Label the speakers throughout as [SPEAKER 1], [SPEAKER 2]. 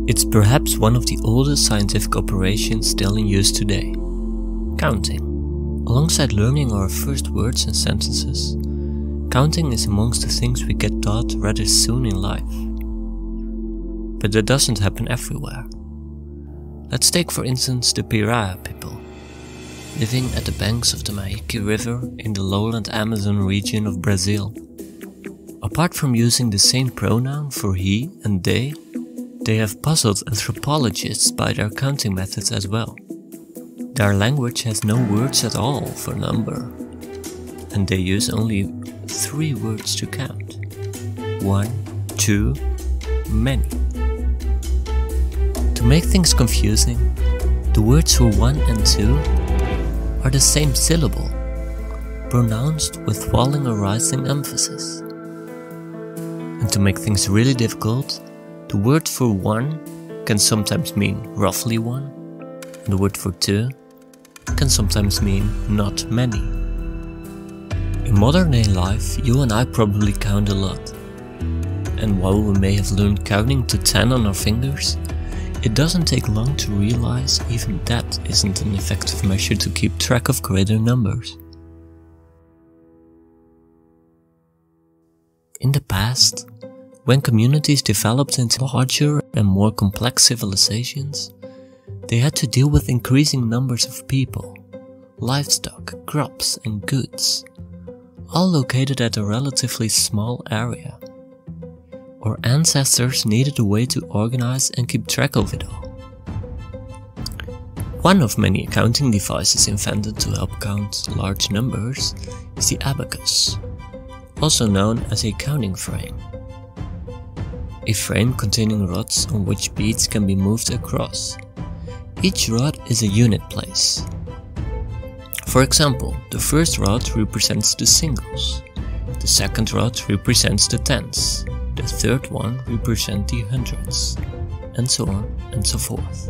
[SPEAKER 1] It's perhaps one of the oldest scientific operations still in use today. Counting. Alongside learning our first words and sentences, counting is amongst the things we get taught rather soon in life. But that doesn't happen everywhere. Let's take for instance the Piraha people, living at the banks of the Onyekwe river in the lowland Amazon region of Brazil. Apart from using the same pronoun for he and they have puzzled anthropologists by their counting methods as well. Their language has no words at all for number, and they use only 3 words to count. 1, 2, many. To make things confusing, the words for 1 and 2 are the same syllable, pronounced with falling or rising emphasis. And to make things really difficult, the word for 1 can sometimes mean roughly 1, and the word for 2 can sometimes mean not many. In modern day life, you and I probably count a lot. And while we may have learned counting to 10 on our fingers, it doesn't take long to realize even that isn't an effective measure to keep track of greater numbers. In the past, when communities developed into larger and more complex civilizations, they had to deal with increasing numbers of people, livestock, crops and goods, all located at a relatively small area. Our ancestors needed a way to organize and keep track of it all. One of many accounting devices invented to help count large numbers is the abacus, also known as a counting frame. A frame containing rods on which beads can be moved across. Each rod is a unit place. For example, the first rod represents the singles, the second rod represents the tens, the third one represents the hundreds, and so on and so forth.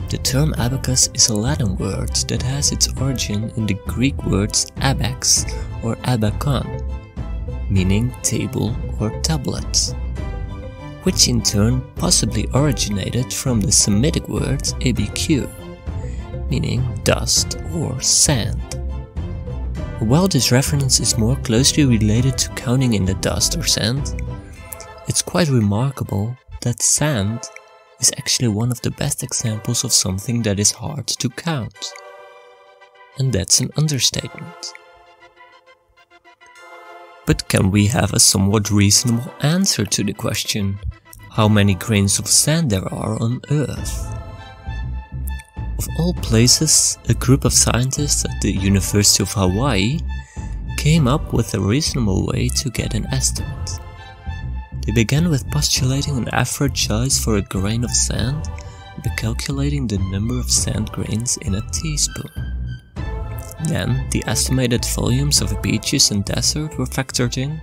[SPEAKER 1] The term abacus is a Latin word that has its origin in the Greek words abax or abakon, meaning table or tablet, which in turn possibly originated from the Semitic word abq, meaning dust or sand. While this reference is more closely related to counting in the dust or sand, it's quite remarkable that sand is actually one of the best examples of something that is hard to count. And that's an understatement. But can we have a somewhat reasonable answer to the question, how many grains of sand there are on Earth? Of all places, a group of scientists at the University of Hawaii came up with a reasonable way to get an estimate. They began with postulating an average size for a grain of sand by calculating the number of sand grains in a teaspoon. Then, the estimated volumes of beaches and desert were factored in.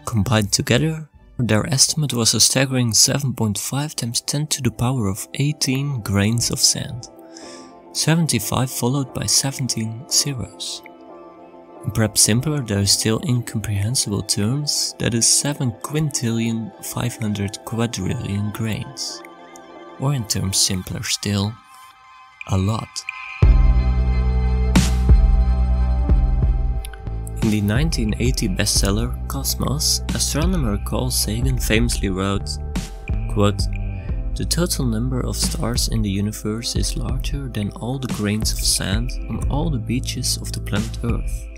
[SPEAKER 1] Combined together, their estimate was a staggering 7.5 times 10 to the power of 18 grains of sand. 75 followed by 17 zeros. In perhaps simpler though still incomprehensible terms, that is 7,500 quadrillion grains. Or in terms simpler still, a lot. In the 1980 bestseller Cosmos, astronomer Carl Sagan famously wrote, quote, "The total number of stars in the universe is larger than all the grains of sand on all the beaches of the planet Earth."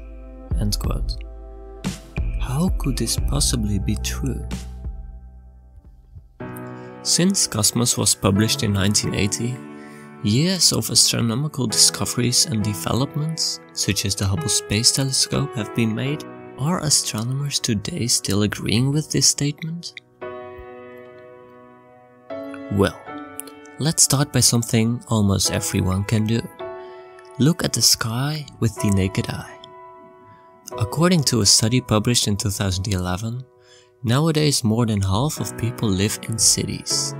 [SPEAKER 1] End quote. How could this possibly be true? Since Cosmos was published in 1980, years of astronomical discoveries and developments, such as the Hubble Space Telescope, have been made. Are astronomers today still agreeing with this statement? Well, let's start by something almost everyone can do. Look at the sky with the naked eye. According to a study published in 2011, nowadays more than half of people live in cities,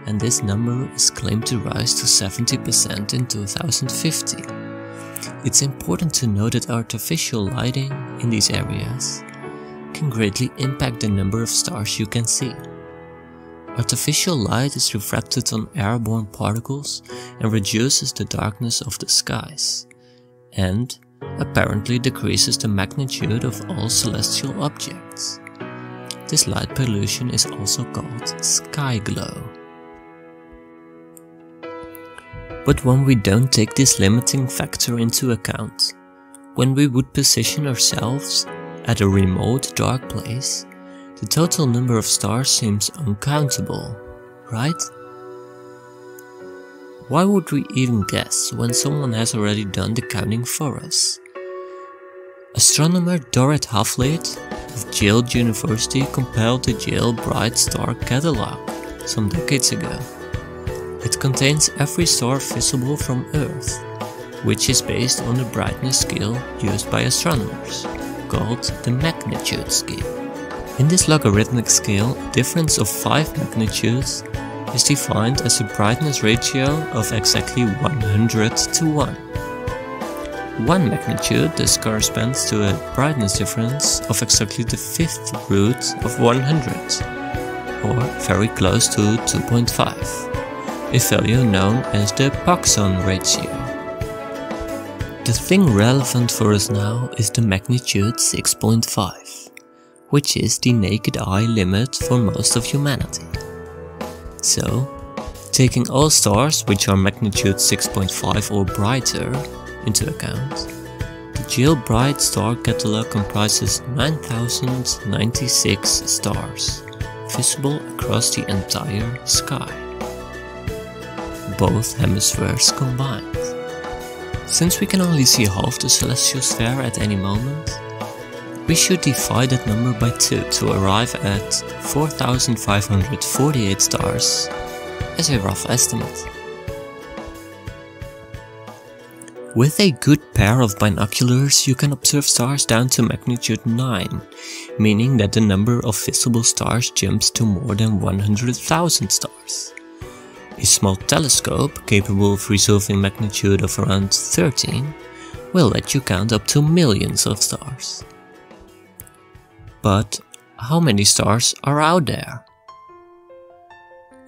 [SPEAKER 1] and this number is claimed to rise to 70% in 2050. It's important to note that artificial lighting in these areas can greatly impact the number of stars you can see. Artificial light is refracted on airborne particles and reduces the darkness of the skies, and apparently decreases the magnitude of all celestial objects. This light pollution is also called sky glow. But when we don't take this limiting factor into account, when we would position ourselves at a remote dark place, the total number of stars seems uncountable, right? Why would we even guess when someone has already done the counting for us? Astronomer Dorrit Havleit of Yale University compiled the Yale Bright Star Catalog some decades ago. It contains every star visible from Earth, which is based on the brightness scale used by astronomers, called the magnitude scale. In this logarithmic scale, a difference of 5 magnitudes is defined as a brightness ratio of exactly 100 to 1. 1 magnitude thus corresponds to a brightness difference of exactly the 5th root of 100, or very close to 2.5, a value known as the Poisson ratio. The thing relevant for us now is the magnitude 6.5, which is the naked eye limit for most of humanity. So, taking all stars which are magnitude 6.5 or brighter into account, the Yale Bright Star Catalog comprises 9,096 stars, visible across the entire sky, both hemispheres combined. Since we can only see half the celestial sphere at any moment, we should divide that number by 2 to arrive at 4,548 stars as a rough estimate. With a good pair of binoculars, you can observe stars down to magnitude 9, meaning that the number of visible stars jumps to more than 100,000 stars. A small telescope, capable of resolving magnitude of around 13, will let you count up to millions of stars. But how many stars are out there?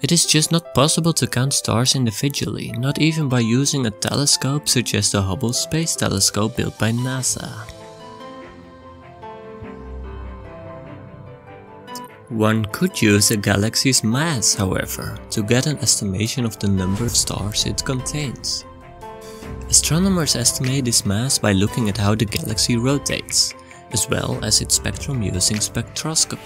[SPEAKER 1] It is just not possible to count stars individually, not even by using a telescope such as the Hubble Space Telescope built by NASA. One could use a galaxy's mass, however, to get an estimation of the number of stars it contains. Astronomers estimate this mass by looking at how the galaxy rotates, as well as its spectrum using spectroscopy.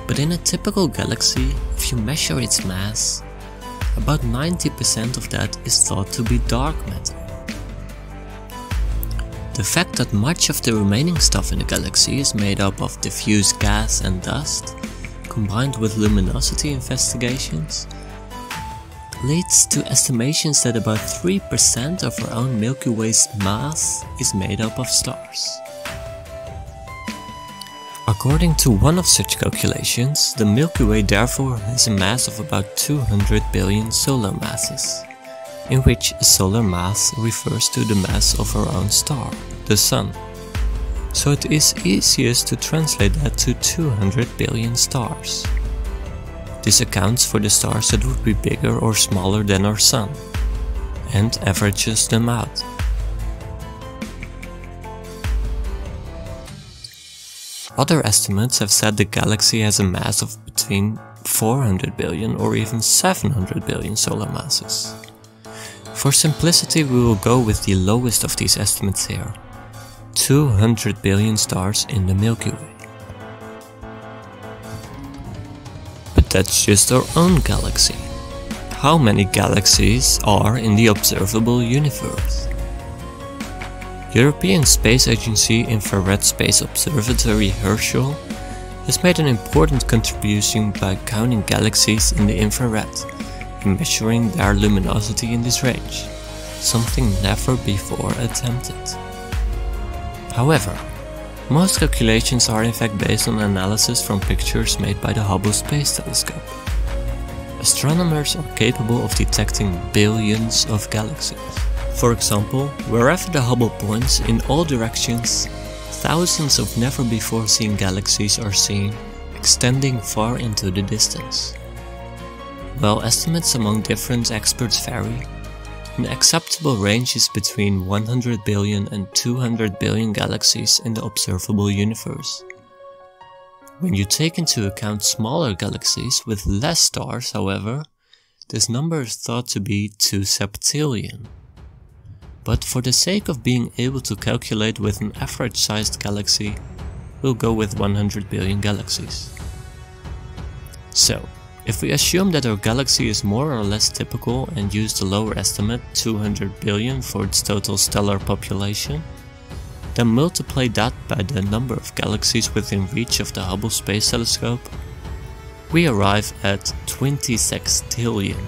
[SPEAKER 1] But in a typical galaxy, if you measure its mass, about 90% of that is thought to be dark matter. The fact that much of the remaining stuff in the galaxy is made up of diffuse gas and dust, combined with luminosity investigations, leads to estimations that about 3% of our own Milky Way's mass is made up of stars. According to one of such calculations, the Milky Way therefore has a mass of about 200 billion solar masses, in which a solar mass refers to the mass of our own star, the Sun. So it is easiest to translate that to 200 billion stars. This accounts for the stars that would be bigger or smaller than our Sun, and averages them out. Other estimates have said the galaxy has a mass of between 400 billion or even 700 billion solar masses. For simplicity, we will go with the lowest of these estimates here: 200 billion stars in the Milky Way. But that's just our own galaxy. How many galaxies are in the observable universe? European Space Agency Infrared Space Observatory Herschel has made an important contribution by counting galaxies in the infrared and measuring their luminosity in this range, something never before attempted. However, most calculations are in fact based on analysis from pictures made by the Hubble Space Telescope. Astronomers are capable of detecting billions of galaxies. For example, wherever the Hubble points in all directions, thousands of never before seen galaxies are seen extending far into the distance. While estimates among different experts vary, an acceptable range is between 100 billion and 200 billion galaxies in the observable universe. When you take into account smaller galaxies with less stars, however, this number is thought to be 2 septillion. But for the sake of being able to calculate with an average-sized galaxy, we'll go with 100 billion galaxies. So, if we assume that our galaxy is more or less typical and use the lower estimate, 200 billion, for its total stellar population, then multiply that by the number of galaxies within reach of the Hubble Space Telescope, we arrive at 20 sextillion.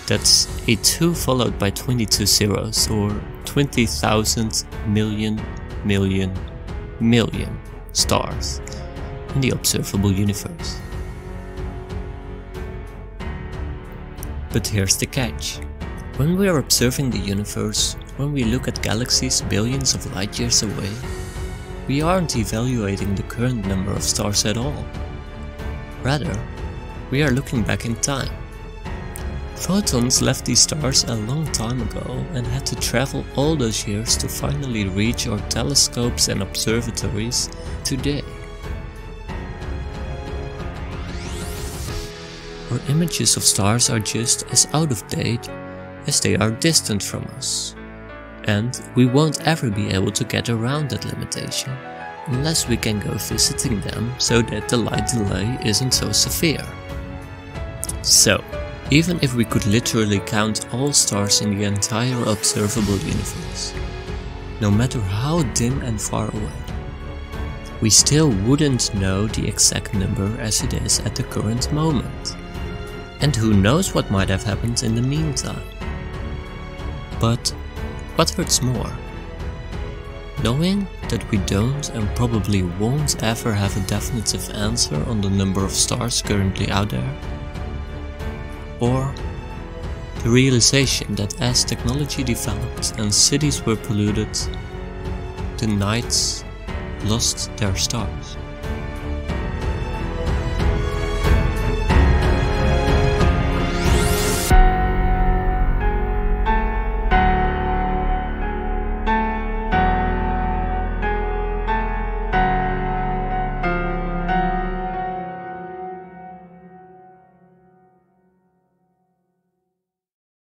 [SPEAKER 1] That's a 2 followed by 22 zeros, or 20,000 million stars in the observable universe. But here's the catch. When we are observing the universe, when we look at galaxies billions of light years away, we aren't evaluating the current number of stars at all. Rather, we are looking back in time. Photons left these stars a long time ago and had to travel all those years to finally reach our telescopes and observatories today. Our images of stars are just as out of date as they are distant from us. And we won't ever be able to get around that limitation unless we can go visiting them so that the light delay isn't so severe. So, even if we could literally count all stars in the entire observable universe, no matter how dim and far away, we still wouldn't know the exact number as it is at the current moment. And who knows what might have happened in the meantime. But what hurts more? Knowing that we don't and probably won't ever have a definitive answer on the number of stars currently out there? Or the realization that as technology developed and cities were polluted, the nights lost their stars?